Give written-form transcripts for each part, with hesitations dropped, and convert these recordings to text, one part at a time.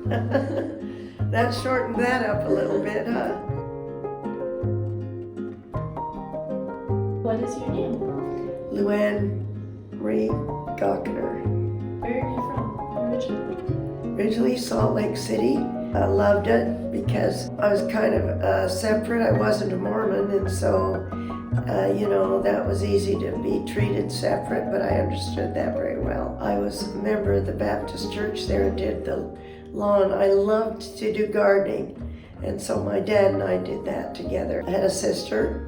That shortened that up a little bit, huh? What is your name? Luanne Gochnour. Where are you from originally? Originally Salt Lake City. I loved it because I was kind of separate. I wasn't a Mormon, and so that was easy to be treated separate, but I understood that very well. I was a member of the Baptist church there and did the lawn. I loved to do gardening, and so my dad and I did that together. I had a sister.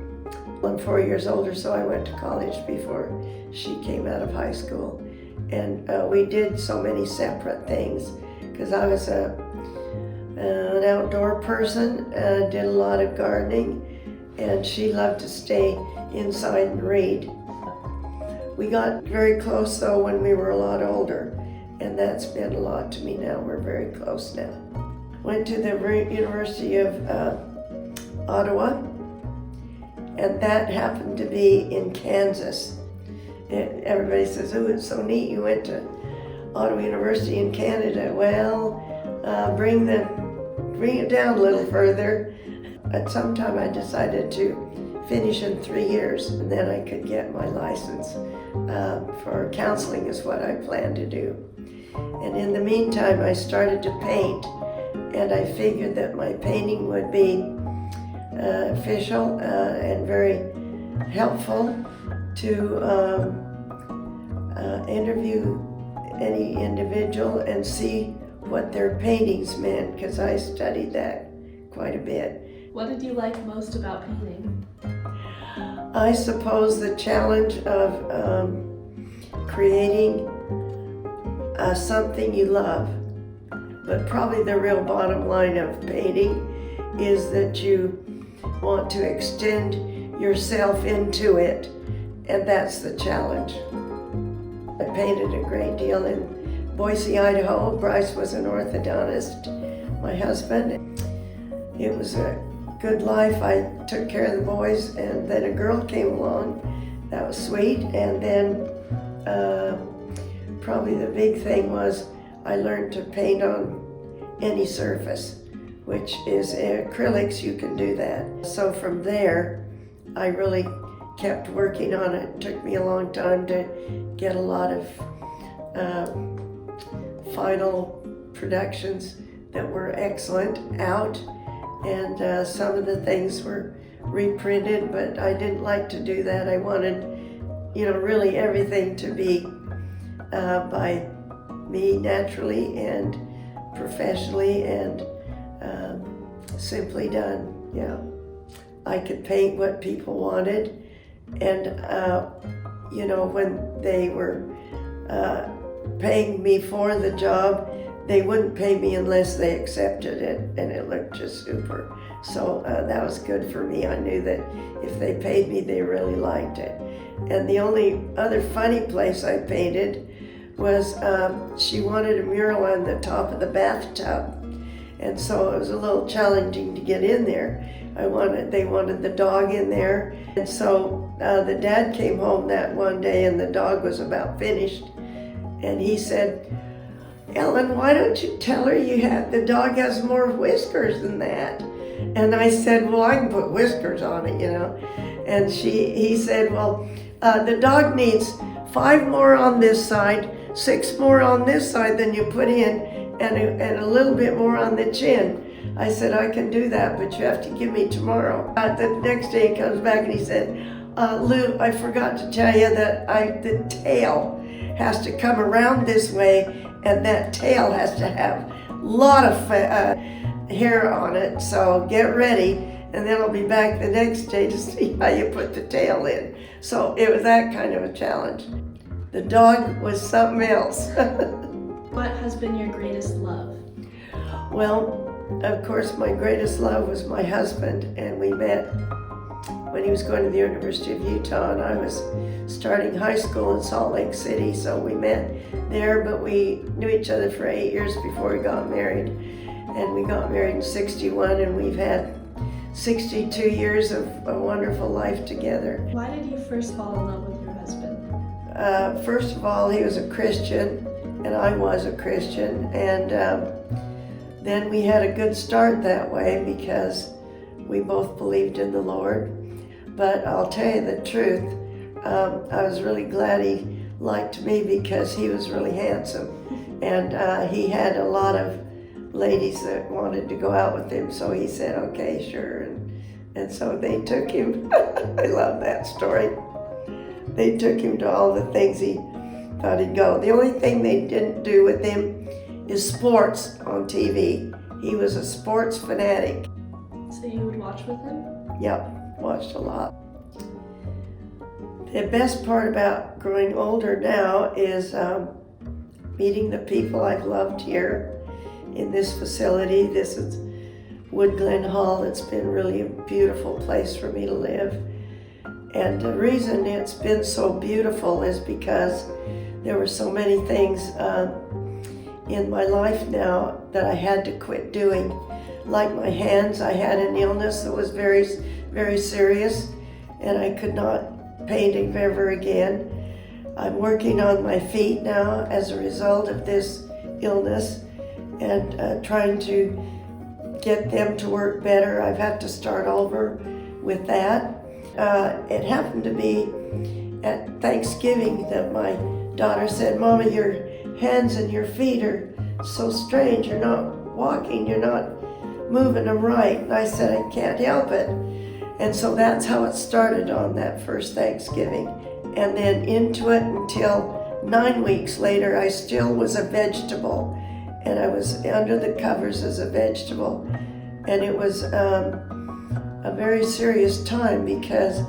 I'm 4 years older, so I went to college before she came out of high school. And we did so many separate things because I was an outdoor person, did a lot of gardening, and she loved to stay inside and read. We got very close though when we were a lot older, and that's meant a lot to me now. We're very close now. Went to the University of Ottawa, and that happened to be in Kansas. And everybody says, oh, it's so neat you went to Ottawa University in Canada. Well, bring it down a little further. At some time I decided to finish in 3 years, and then I could get my license for counseling is what I planned to do. And in the meantime, I started to paint, and I figured that my painting would be official and very helpful to interview any individual and see what their paintings meant, because I studied that quite a bit. What did you like most about painting? I suppose the challenge of creating something you love, but probably the real bottom line of painting is that you want to extend yourself into it, and that's the challenge. I painted a great deal in Boise, Idaho. Bryce was an orthodontist, my husband. It was a good life. I took care of the boys, and then a girl came along. That was sweet. And then probably the big thing was I learned to paint on any surface, which is acrylics. You can do that. So from there, I really kept working on it. It took me a long time to get a lot of final productions that were excellent out. And some of the things were reprinted, but I didn't like to do that. I wanted, really everything to be by me naturally and professionally and simply done. Yeah, I could paint what people wanted, and when they were paying me for the job, they wouldn't pay me unless they accepted it, and it looked just super. So that was good for me. I knew that if they paid me, they really liked it. And the only other funny place I painted was she wanted a mural on the top of the bathtub. And so it was a little challenging to get in there. They wanted the dog in there. And so the dad came home that one day, and the dog was about finished. And he said, Ellen, why don't you tell her the dog has more whiskers than that? And I said, well, I can put whiskers on it, And he said, well, the dog needs 5 more on this side, 6 more on this side than you put in, and a little bit more on the chin. I said, I can do that, but you have to give me tomorrow. The next day he comes back and he said, Lou, I forgot to tell you that the tail has to come around this way, and that tail has to have a lot of hair on it, so get ready, and then I'll be back the next day to see how you put the tail in. So it was that kind of a challenge. The dog was something else. What has been your greatest love? Well, of course, my greatest love was my husband, and we met when he was going to the University of Utah, and I was starting high school in Salt Lake City, so we met there, but we knew each other for 8 years before we got married. And we got married in 61, and we've had 62 years of a wonderful life together. Why did you first fall in love with your husband? First of all, he was a Christian, and I was a Christian, and then we had a good start that way because we both believed in the Lord. But I'll tell you the truth, I was really glad he liked me because he was really handsome. And he had a lot of ladies that wanted to go out with him, so he said, okay, sure. And so they took him. I love that story. They took him to all the things he thought he'd go. The only thing they didn't do with him is sports on TV. He was a sports fanatic. So you would watch with him? Yep, watched a lot. The best part about growing older now is meeting the people I've loved here in this facility. This is Wood Glen Hall. It's been really a beautiful place for me to live. And the reason it's been so beautiful is because there were so many things in my life now that I had to quit doing. Like my hands, I had an illness that was very, very serious, and I could not paint ever again. I'm working on my feet now as a result of this illness and trying to get them to work better. I've had to start over with that. It happened to be at Thanksgiving that my daughter said, Mama, your hands and your feet are so strange. You're not walking, you're not moving them right. And I said, I can't help it. And so that's how it started on that first Thanksgiving. And then into it until 9 weeks later, I still was a vegetable. And I was under the covers as a vegetable. And it was a very serious time because,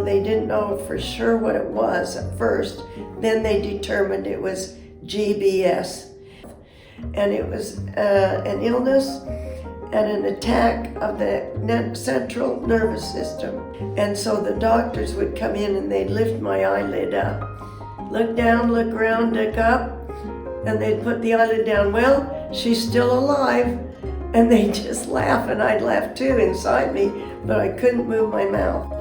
they didn't know for sure what it was at first. Then they determined it was GBS. And it was an illness and an attack of the central nervous system. And so the doctors would come in and they'd lift my eyelid up. Look down, look around, look up, and they'd put the eyelid down. Well, she's still alive. And they'd just laugh, and I'd laugh too inside me, but I couldn't move my mouth.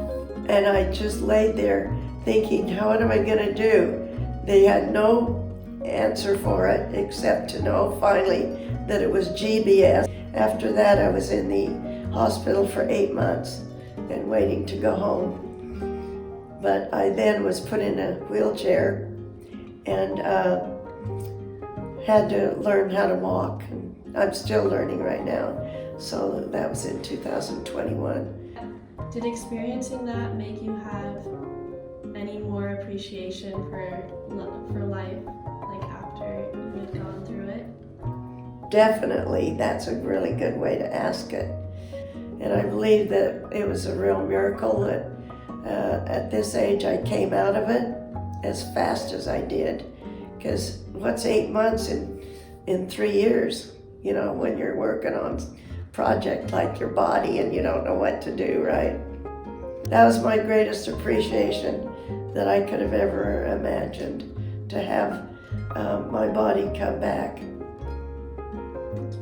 And I just laid there thinking, what am I gonna do? They had no answer for it except to know finally that it was GBS. After that, I was in the hospital for 8 months and waiting to go home. But I then was put in a wheelchair and had to learn how to walk. And I'm still learning right now. So that was in 2021. Did experiencing that make you have any more appreciation for life, like after you had gone through it? Definitely, that's a really good way to ask it. And I believe that it was a real miracle that at this age I came out of it as fast as I did. Because what's 8 months in 3 years, when you're working on a project like your body and you don't know what to do, right? That was my greatest appreciation that I could have ever imagined, to have my body come back. That's